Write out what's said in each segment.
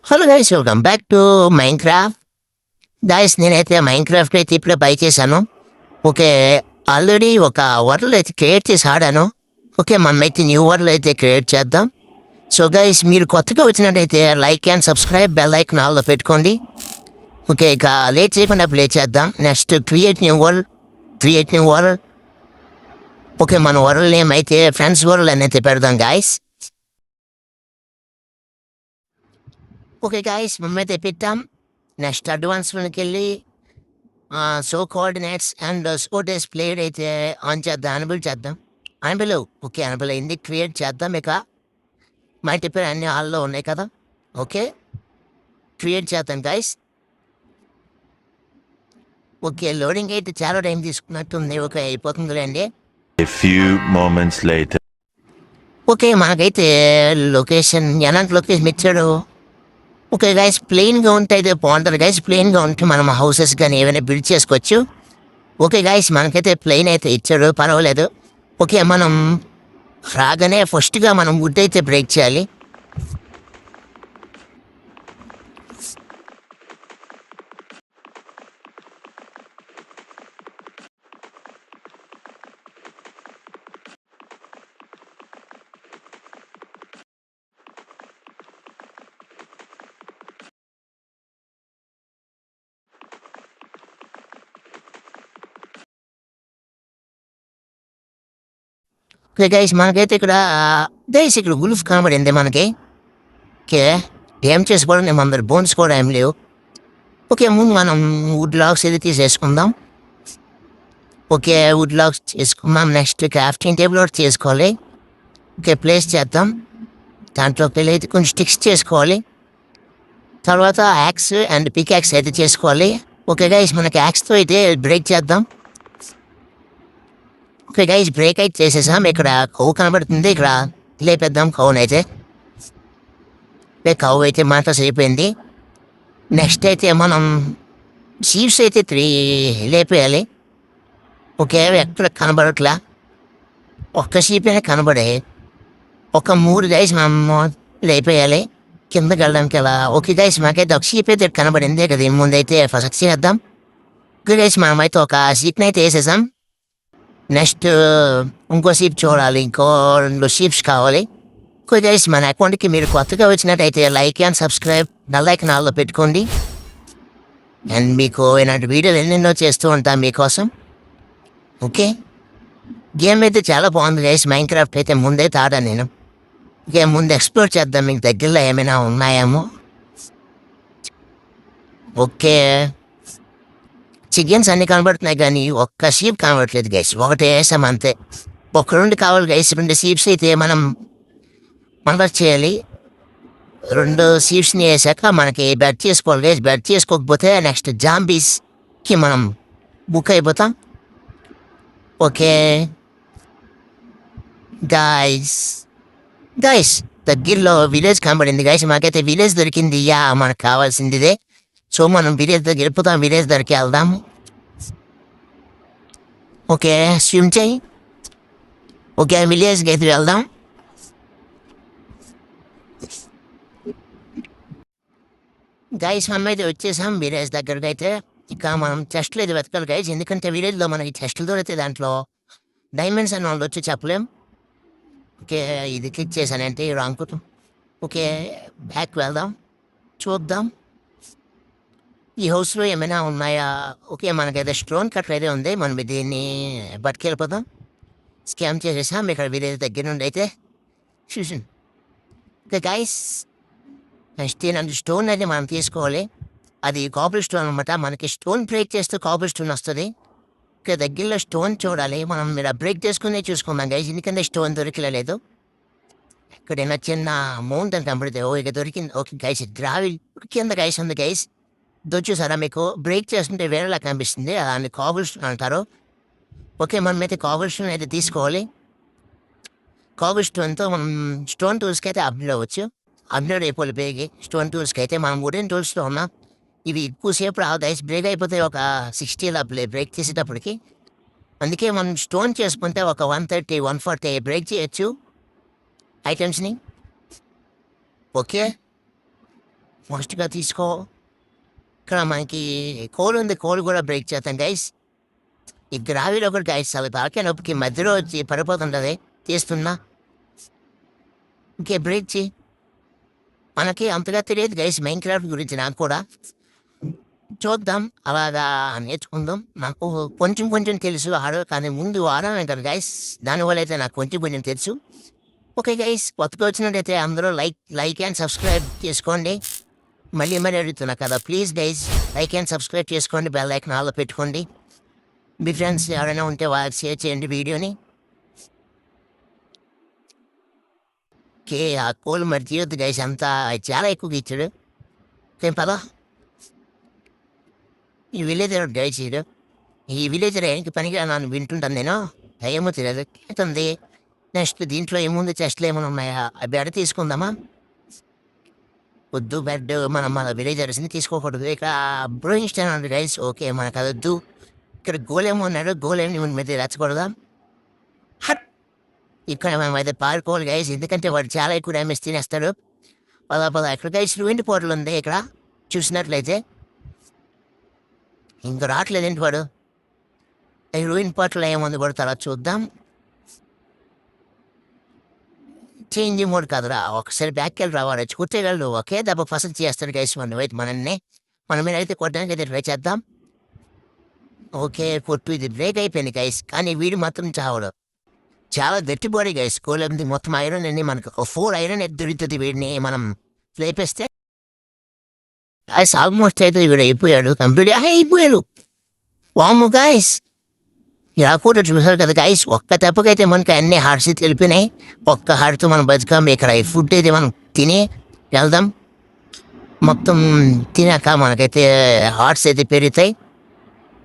Hello guys, welcome back to Minecraft. Guys, నేనైతే Minecraft అయితే ఇప్పుడే బై చేశాను. ఓకే. ఆల్రెడీ ఒక వరల్డ్ అయితే క్రియేట్ చేసి ఆడాను. ఓకే, మనమైతే న్యూ వరల్డ్ అయితే క్రియేట్ చేద్దాం. సో గైస్, మీరు కొత్తగా వచ్చినట్టయితే like and subscribe, bell icon ఆల్‌లో పెట్టుకోండి. ఓకే, ఇక లేట్ చేయకుండా ప్లే చేద్దాం. Next create new world. Okay, మన వరల్డ్ నేమ్ అయితే ఫ్రెండ్స్ వరల్డ్ అని అయితే పెడదాం గైస్. ఓకే గైస్, మనమైతే పెట్టాం. నెక్స్ట్ అడ్వాన్స్‌లోకి వెళ్ళి సో కోఆర్డినేట్స్ అండ్ స్పోర్టెస్ ప్లేయర్ అయితే ఆన్ చేద్దాం, అనబుల్ చేద్దాం. అనబుల్. ఓకే, అనబుల్ అయింది. క్రియేట్ చేద్దాం. ఇక మల్టిప్లే అన్ని హాల్లో ఉన్నాయి కదా. ఓకే, క్రియేట్ చేద్దాం గైస్. ఓకే, లోడింగ్ అయితే చాలా టైం తీసుకున్నట్టుంది. ఓకే, అయిపోతుందిలేండి. A few moments later. Okay, మనకైతే లొకేషన్ ఎలాంటి లొకేషన్ ఇచ్చాడు. ఓకే గైస్, ప్లెయిన్గా ఉంటే అయితే బాగుంటుంది గైస్. ప్లెయిన్గా ఉంటే మనం హౌసెస్ కానీ ఏమైనా బిల్డ్ చేసుకోవచ్చు. ఓకే గైస్, మనకైతే ప్లెయిన్ అయితే ఇచ్చాడు, పర్వాలేదు. ఓకే, మనం రాగానే ఫస్ట్గా మనం వుడ్ అయితే బ్రేక్ చేయాలి. ఓకే గైస్, మనకైతే ఇక్కడ ఇక్కడ గుల్ఫ్ కనబడింది మనకి. ఓకే, ఏం చేసుకోవడం నేను మన బోన్స్ కూడా ఏం లేవు. ఓకే, ముందు మనం వుడ్ లాగ్స్ అయితే తీసేసుకుందాం. ఓకే, వుడ్ లాగ్స్ చేసుకుందాం. నెక్స్ట్ క్రాఫ్టింగ్ టేబుల్ ఒకటి చేసుకోవాలి. ఓకే, ప్లేస్ చేద్దాం. దాంట్లో అయితే కొంచెం స్టిక్స్ చేసుకోవాలి. తర్వాత యాక్స్ అండ్ పిక్ యాక్స్ అయితే చేసుకోవాలి. ఓకే గైస్, మనకి యాక్స్తో అయితే బ్రేక్ చేద్దాం. ఓకే గైస్, బ్రేక్ అయితే చేసేసాం. ఇక్కడ కౌ కనబడుతుంది, ఇక్కడ లేపేద్దాం కౌనైతే. కౌ అయితే మాత్రం సరిపోయింది. నెక్స్ట్ అయితే మనం షీప్స్ అయితే 3 లేపేయాలి. ఓకే, ఎక్కడ కనబడట్లా. ఒక్క షీప్ అయినా కనబడే. ఒక 3 గైస్ మనం లేపేయాలి కిందకి వెళ్ళడానికి అలా. ఓకే గైస్, మాకైతే ఒక షీప్ అయితే కనబడింది కదా. ముందైతే ఫస్ట్ చేద్దాం. ఓకే గైస్, మనమైతే ఒక షీప్ని అయితే వేసేసాం. నెక్స్ట్ ఇంకో షీప్ చూడాలి, ఇంకో 2 షీప్స్ కావాలి. ఓకే గైస్, మన అకౌంట్కి మీరు కొత్తగా వచ్చినట్టయితే like and subscribe, bell icon ఆల్‌లో పెట్టుకోండి. అండ్ మీకు ఇలాంటి వీడియోలు ఎన్నెన్నో చేస్తూ ఉంటాను మీకోసం. ఓకే, గేమ్ అయితే చాలా బాగుంది గైస్. మైన్‌క్రాఫ్ట్ అయితే ముందైతే ఆడాను నేను. ఓకే, ముందు ఎక్స్ప్లోర్ చేద్దాం, మీకు దగ్గరలో ఏమైనా ఉన్నాయేమో. ఓకే, చికెన్స్ అన్ని కనబడుతున్నాయి కానీ ఒక్క షీప్ కనబడట్లేదు గైస్. ఒకటే వేసాం అంతే. ఒక 2 కావాలి గైస్. 2 షీప్స్ అయితే మనం కన్వర్ట్ చేయాలి. 2 షీప్స్ని వేసాక మనకి బెడ్ చేసుకోవాలి గైస్. బెడ్ చేసుకోకపోతే నెక్స్ట్ జాంబీస్కి మనం బుక్ అయిపోతాం. ఓకే గైస్, దగ్గరలో విలేజ్ కనబడింది గైస్. మాకైతే విలేజ్ దొరికింది. యా, మనకు కావాల్సింది ఇదే. సో మనం విలేజ్ దగ్గర వెళ్ళిపోతాం. విలేజ్ దగ్గరికి వెళ్దాం. ఓకే, స్విమ్ చేయి. ఓకే, విలేజ్కి అయితే వెళ్దాం. గైస్, మనం అయితే వచ్చేసాం విలేజ్ దగ్గరకు అయితే. ఇక మనం చెస్ట్లు అయితే వెతకాలి గైస్, ఎందుకంటే విలేజ్లో మనకి చెస్ట్లు దొరికితే దాంట్లో డైమండ్స్ అని వాళ్ళు వచ్చి చెప్పలేం. ఓకే, ఇది క్లిక్ చేశానంటే రాంగ్. ఓకే, బ్యాక్ వెళ్దాం, చూద్దాం ఈ హౌస్లో ఏమైనా ఉన్నాయా. ఓకే, మనకైతే స్టోన్ కట్టర్ అయితే ఉంది. మనం దీన్ని పట్టుకెళ్ళిపోదాం. స్కామ్ చేసేసాం ఇక్కడ విలేజ్ దగ్గర నుండి అయితే. చూసాం. ఓకే గైస్, నెక్స్ట్ ఏంటంటే స్టోన్ అయితే మనం తీసుకోవాలి. అది కాపర్ స్టోన్ అనమాట. మనకి స్టోన్ బ్రేక్ చేస్తే కాపర్ స్టోన్ వస్తుంది. ఓకే, దగ్గరలో స్టోన్ చూడాలి. మనం ఇలా బ్రేక్ చేసుకునే చూసుకుందాం గైస్, ఎందుకంటే స్టోన్ దొరికలేదు. ఎక్కడైనా చిన్న మౌంటైన్ కనబడితే ఇక దొరికింది. ఓకే గైస్, గ్రావిల్ కింద గైస్ ఉంది గైస్. చూసారా, మీకు బ్రేక్ చేస్తుంటే వేరేలా కనిపిస్తుంది, దాన్ని కాబుల్ స్టోన్ అంటారు. ఓకే, మనమైతే కాబుల్ స్టోన్ అయితే తీసుకోవాలి. కాబుల్ స్టోన్తో మనం స్టోన్ టూల్స్కి అయితే అప్గ్రేడ్ అవ్వచ్చు. అప్గ్రేడ్ అయిపోయి బేగి స్టోన్ టూల్స్కి అయితే మనం వుడెన్ టూల్స్లో ఉన్నాం. ఇవి ఎక్కువసేపు రావు గైస్, బ్రేక్ అయిపోతే ఒక 60 బ్రేక్ చేసేటప్పటికి. అందుకే మనం స్టోన్ చేసుకుంటే ఒక 130, 140 బ్రేక్ చేయొచ్చు ఐటమ్స్ని. ఓకే, ఫాస్ట్గా తీసుకో. ఇక్కడ మనకి కోల్ ఉంది, కోల్ కూడా బ్రేక్ చేద్దాం గైస్. ఈ గ్రావీలో ఒకటి గైస్ అవి తాకే నొప్పికి మధ్యలో వచ్చి పడిపోతుంటుంది. తీస్తున్నా, ఇంకే బ్రేక్ చేయి. మనకి అంతగా తెలియదు గైస్ మైన్ క్రాఫ్ట్ గురించి, నాకు కూడా చూద్దాం, అలాగా నేర్చుకుందాం. నాకు కొంచెం కొంచెం తెలుసు కానీ ముందు ఆడాను కదా గైస్, దానివల్ల అయితే నాకు కొంచెం కొంచెం తెలుసు. ఓకే గైస్, కొత్తగా వచ్చినట్టయితే అందరూ లైక్ అండ్ సబ్స్క్రైబ్ చేసుకోండి. మళ్ళీ అడుగుతున్నా కదా, please guys like and subscribe చేసుకోండి, బెల్ ఐకాన్ ఆల్లో పెట్టుకోండి. మీ ఫ్రెండ్స్ ఎవరైనా ఉంటే వాళ్ళకి షేర్ చేయండి వీడియోని. ఓకే, ఆ కోల్ మరి తీయొద్దు గైస్, అంతా చాలా ఎక్కువగా ఇచ్చాడు. ఓకే పదా, ఈ విలేజర్ గైస్ ఈ విలేజర్ ఏంటి పనిగా నన్ను వింటుంటాను నేను, ఏమో తెలియదు అవుతుంది. నెక్స్ట్ దీంట్లో ఏముంది, చెస్ట్లు ఏమైనా ఉన్నాయా, ఆ బెడ్ తీసుకుందామా? వద్దు, బెడ్ మనం మన విలేజర్స్ని తీసుకోకూడదు. ఇక్కడ బ్రోయింగ్ స్టాన్ ఉంది గైస్, ఓకే మనకు అది వద్దు. ఇక్కడ గోలేమో ఉన్నాడు, గోలేం మీద రెచ్చకూడదా? ఇక్కడ మనం అయితే పారుకోవాలి గైస్, ఎందుకంటే వాడు చాలా ఎక్కువ డ్యామేజ్ తినేస్తాడు. పద ఇక్కడ గైస్ రూయిన్ పోర్టల్ ఉంది, ఇక్కడ చూసినట్లయితే ఇంకా రావట్లేదేంటి వాడు. ఈ రూయిన్ పోర్టల్ ఏముంది కూడా తర్వాత చూద్దాం. చేంజ్ మోడ్ కాదురా, ఒకసారి బ్యాక్ వెళ్ళి రావాలి, కూర్చోగలడు. ఒకే దెబ్బ ఫసల్ చేస్తాడు గైస్ మనల్ని. మన మీద అయితే కొట్టడానికి అయితే ట్రై చేద్దాం. ఓకే, కొట్టు, ఇది బ్రేక్ అయిపోయింది గైస్, కానీ వీడు మాత్రం చావడు. చాలా గట్టిపోయి గైస్, కోలంది మొత్తం ఐరన్ అండి. మనకు 4 ఐరన్ దొరుకుతుంది వీడిని మనం లేపేస్తే. గైస్ ఆల్మోస్ట్ అయితే వీడు అయిపోయాడు, కంప్లీట్ అయిపోయాడు. వాము గైస్, ఇలా కూడా చూసారు కదా గైస్, ఒక్క తప్పకైతే మనకి అన్ని హార్ట్స్ తెలిపినాయి. ఒక్క హార్ట్తో మనం బతుకాం. ఇక్కడ ఈ ఫుడ్ అయితే మనం తిని వెళ్దాం. మొత్తం తినాక మనకైతే హార్ట్స్ అయితే పెరుగుతాయి.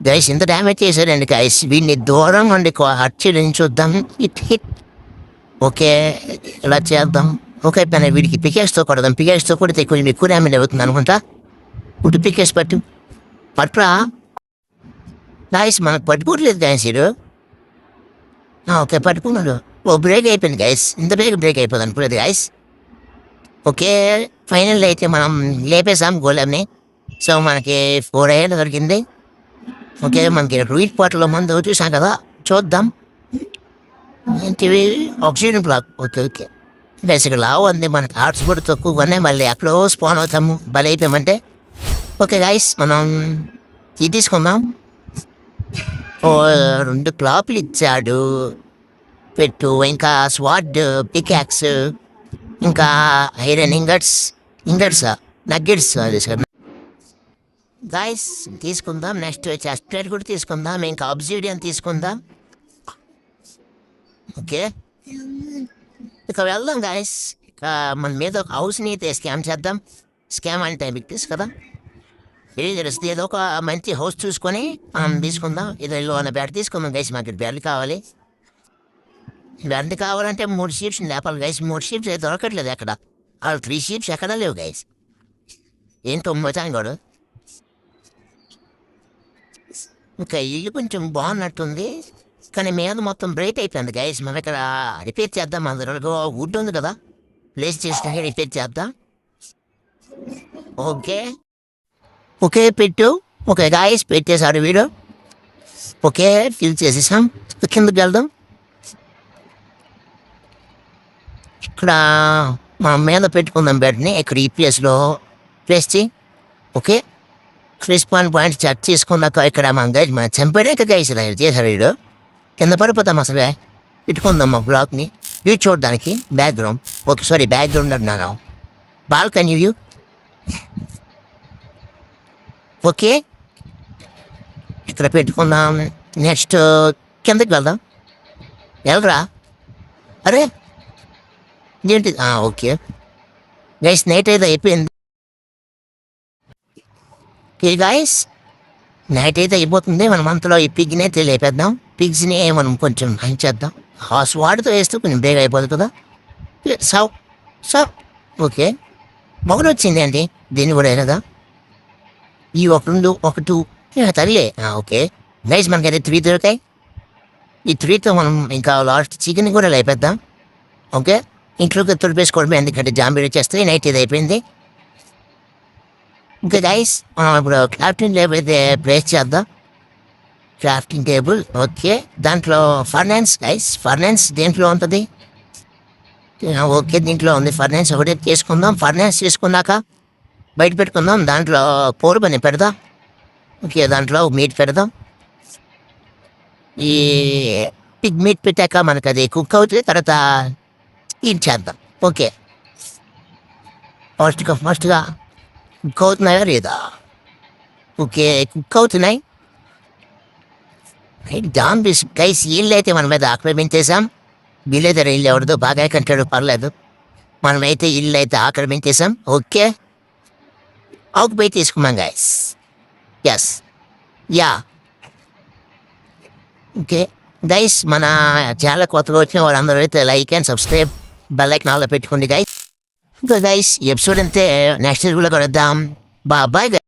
గైస్ ఇంత డ్యామేజ్ చేశారండి గైస్, వీడిని దూరం నుండి హర్ట్ చేయడం చూద్దాం. హిట్ ఓకే, ఇలా చేద్దాం. ఓకే పైన వీడికి పికేస్తో కొడదాం. పికేస్తో కొడితే కొంచెం ఎక్కువ డ్యామేజ్ అవుతుంది అనుకుంటా. ఇప్పుడు పికేస్ పట్టురా గైస్, మనకు పట్టుకోవట్లేదు గైస్ ఇది. ఓకే పట్టుకున్నాడు. బ్రేక్ అయిపోయింది గైస్, ఇంత బ్రేక్ అయిపోతుంది అనుకోలేదు గైస్. ఓకే, ఫైనల్ అయితే మనం లేపేసాం గోళంని. సో మనకి 4 ఐరన్ దొరికింది. ఓకే, మనకి రూయిట్ పాటలో ముందు చూసాం కదా, చూద్దాం ఏంటివి. ఆక్సిజన్ బ్లాక్, ఓకే బేసిక్గా లావు ఉంది. మనకి హార్ట్స్ కూడా తక్కువగానే మళ్ళీ అక్కడ స్పాన్ అవుతాము బలి అయిపోయామంటే. ఓకే గైస్, మనం ఇది తీసుకుందాం. 2 క్లాప్లు ఇచ్చాడు పెట్టు, ఇంకా స్వాడ్, పికాక్స్, ఇంకా iron ingots nuggets sir guys తీసుకుందాం. నెక్స్ట్ చెస్ట్ కూడా తీసుకుందాం, ఇంకా అబ్సిడియన్ తీసుకుందాం. ఓకే, ఇక వెళ్దాం గైస్. ఇక మన మీద ఒక హౌస్ని అయితే స్కామ్ చేద్దాం. స్కామ్ అంటే మీకు తెలుసు కదా, ఏది తెలుస్తుంది. ఏదో ఒక మంచి హౌస్ చూసుకొని మనం తీసుకుందాం. ఏదో ఇల్లు అన్న బ్యాట్ తీసుకుందాం గైస్. మాకు బ్యాట్లు కావాలి. బ్యాట్లు కావాలంటే 3 షీప్స్ లేపాలి గైస్. 3 షీప్స్ అయితే దొరకట్లేదు ఎక్కడ. 3 షీప్స్ ఎక్కడా లేవు గైస్. ఏంటో మొత్తం కూడా. ఇంకా ఇల్లు కొంచెం బాగున్నట్టుంది, కానీ మీద మొత్తం బ్రేక్ అయిపోయింది గైస్. మనం ఇక్కడ రిపేర్ చేద్దాం. అందరూ వుడ్ ఉంది కదా, ప్లేస్ చేసిన రిపేర్ చేద్దాం. ఓకే పెట్టు. ఓకే గాయస్ పెట్టేశాడు వీడు. ఓకే ఫిల్ చేసేసాం. కిందకి వెళ్దాం. ఇక్కడ మనం మీద పెట్టుకుందాం బెడ్ని. ఇక్కడ ఈ ప్లేస్లో ప్లేస్ చేయి. ఓకే, రెస్పాన్ పాయింట్ చెక్ చేసుకున్నాక ఇక్కడ మన గైజ్ మనం చంపాడాక గైజ్ ఇలా చేశాడు వీడు. కింద పడిపోతాం అసలే. పెట్టుకుందాం మా బ్లాక్ని వ్యూ చూడడానికి. బ్యాక్గ్రౌండ్, ఓకే సారీ బ్యాక్గ్రౌండ్ అన్నాను, బాల్కనీ వ్యూ. ఓకే, ఇక్కడ పెట్టుకుందాం. నెక్స్ట్ కిందకి వెళ్దాం. వెళ్ళరా, అరే ఏంటి? ఓకే గైస్, నైట్ అయితే అయిపోయింది. గాయస్ నైట్ అయితే అయిపోతుంది. మనం అంతలో ఈ పిగ్ని అయితే లేపేద్దాం. పిగ్స్ని మనం కొంచెం చేద్దాం. హాస్ వాటర్తో వేస్తే కొంచెం బేగా అయిపోతుంది కదా. సావ్ ఓకే, మొగలు వచ్చింది అండి. దీన్ని కూడా కదా, ఈ 1 1 2 తల్లి. ఓకే గైస్, మనకైతే 3 దొరుకుతాయి. ఈ 3తో మనం ఇంకా లాస్ట్ చికెన్ కూడా లేపేద్దాం. ఓకే, ఇంట్లోకి తుడిపేసుకోవడమే, ఎందుకంటే జాంబీ వచ్చేస్తే నైట్ ఇది అయిపోయింది. ఇంకా గైస్ మనం ఇప్పుడు క్రాఫ్టింగ్ టేబుల్ అయితే ప్లేస్ చేద్దాం. Crafting table okay. దాంట్లో ఫర్నాన్స్ గైస్, ఫర్నాన్స్ దేంట్లో ఉంటుంది? ఓకే దీంట్లో ఉంది ఫర్నాన్స్. ఒకటే తీసుకుందాం. ఫర్నాన్స్ తీసుకున్నాక బయట పెట్టుకుందాం. దాంట్లో పోరు పని పెడదాం. ఓకే దాంట్లో మీట్ పెడదాం. ఈ పిగ్ మీట్ పెట్టాక మనకు అది కుక్ అవుతుంది. తర్వాత ఈట్ చేద్దాం. ఓకే ఫస్ట్గా కుక్ అవుతున్నాయా లేదా? ఓకే కుక్ అవుతున్నాయి. జాంబీస్ గైస్ ఇల్లు అయితే మన మీద ఆక్రమించేసాం. వీళ్ళైతే ఇల్లు ఎవరిదో బాగా కంటాడు పర్లేదు. మనమైతే ఇల్లు అయితే ఆక్రమించేసాం. ఓకే ఆకుపై తీసుకున్నాం guys. Yes ya okay guys మన ఛానల్ కొత్తగా వచ్చిన వాళ్ళందరూ అయితే like and subscribe bell icon ఆన్లో పెట్టుకోండి గైస్. ఇంకా గైస్ ఎపిసోడ్ అంతే నెక్స్ట్ వీడియోలో కలుద్దాం. బాయ్.